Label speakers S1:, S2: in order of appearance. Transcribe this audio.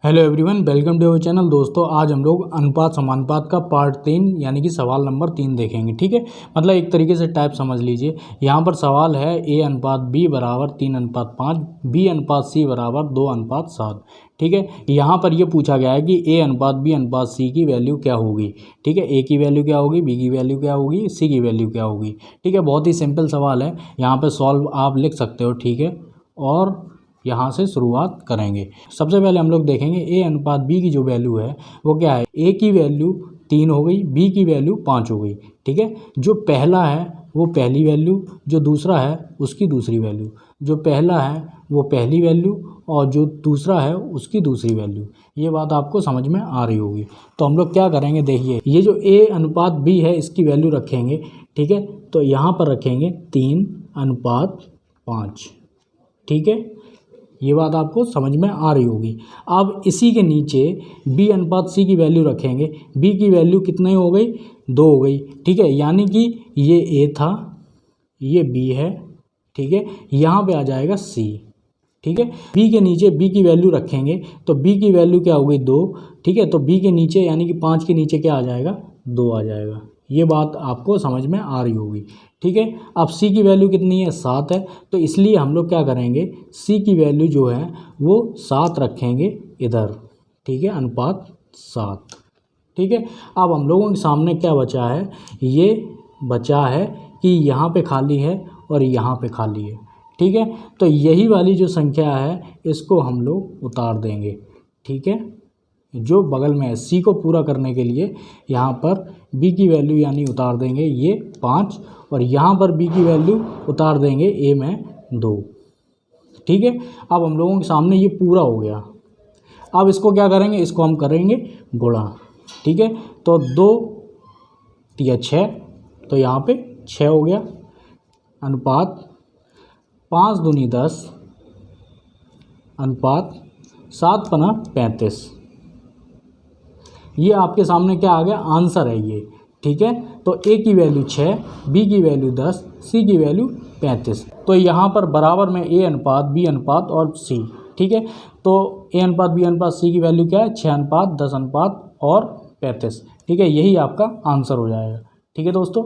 S1: Hello everyone, welcome to our channel. दोस्तों, आज हम लोग अनुपात समानुपात का पार्ट 3 यानी कि सवाल नंबर 3 देखेंगे। ठीक है, मतलब एक तरीके से टाइप समझ लीजिए। यहाँ पर सवाल है a अनुपात b बराबर 3:5, b अनुपात c बराबर 2:7। ठीक है, यहाँ पर ये पूछा गया है कि a अनुपात b अनुपात c की वैल्यू क्या होगी। ठीक है, a की वैल्यू क्या होगी, b की वैल्यू क्या होगी, c की वैल्यू क्या होगी। ठीक है, बहुत ही सिंपल सवाल है, यहाँ पर सॉल्व आप लिख सकते हो। ठीक है, और यहाँ से शुरुआत करेंगे। सबसे पहले हम लोग देखेंगे a अनुपात b की जो वैल्यू है वो क्या है। a की वैल्यू 3 हो गई, b की वैल्यू 5 हो गई। ठीक है, जो पहला है वो पहली वैल्यू, जो दूसरा है उसकी दूसरी वैल्यू, जो पहला है वो पहली वैल्यू और जो दूसरा है उसकी दूसरी वैल्यू। ये बात आपको समझ में आ रही होगी। तो हम लोग क्या करेंगे, देखिए ये जो a अनुपात b है इसकी वैल्यू रखेंगे। ठीक है, तो यहाँ पर रखेंगे 3:5। ठीक है, ये बात आपको समझ में आ रही होगी। अब इसी के नीचे b अनुपात c की वैल्यू रखेंगे। b की वैल्यू कितनी हो गई, 2 हो गई। ठीक है, यानी कि ये a था, ये b है। ठीक है, यहाँ पे आ जाएगा c। ठीक है, b के नीचे b की वैल्यू रखेंगे तो b की वैल्यू क्या हो गई, 2। ठीक है, तो b के नीचे यानी कि 5 के नीचे क्या आ जाएगा, 2 आ जाएगा। ये बात आपको समझ में आ रही होगी। ठीक है, अब c की वैल्यू कितनी है, 7 है। तो इसलिए हम लोग क्या करेंगे, c की वैल्यू जो है वो 7 रखेंगे इधर। ठीक है, अनुपात 7। ठीक है, अब हम लोगों के सामने क्या बचा है, ये बचा है कि यहाँ पे खाली है और यहाँ पे खाली है। ठीक है, तो यही वाली जो संख्या है इसको हम लोग उतार देंगे। ठीक है, जो बगल में है c को पूरा करने के लिए यहाँ पर b की वैल्यू यानी उतार देंगे ये 5 और यहाँ पर b की वैल्यू उतार देंगे a में 2। ठीक है, अब हम लोगों के सामने ये पूरा हो गया। अब इसको क्या करेंगे, इसको हम करेंगे गुणा। ठीक है, तो 2 या 6, तो यहाँ पे 6 हो गया। अनुपात 5 दूनी 10 अनुपात 7 पना 35। ये आपके सामने क्या आ गया, आंसर है ये। ठीक है, तो a की वैल्यू 6, b की वैल्यू 10, c की वैल्यू 35। तो यहाँ पर बराबर में a अनुपात b अनुपात और c। ठीक है, तो a अनुपात b अनुपात c की वैल्यू क्या है, 6 अनुपात 10 अनुपात और 35। ठीक है, यही आपका आंसर हो जाएगा। ठीक है दोस्तों।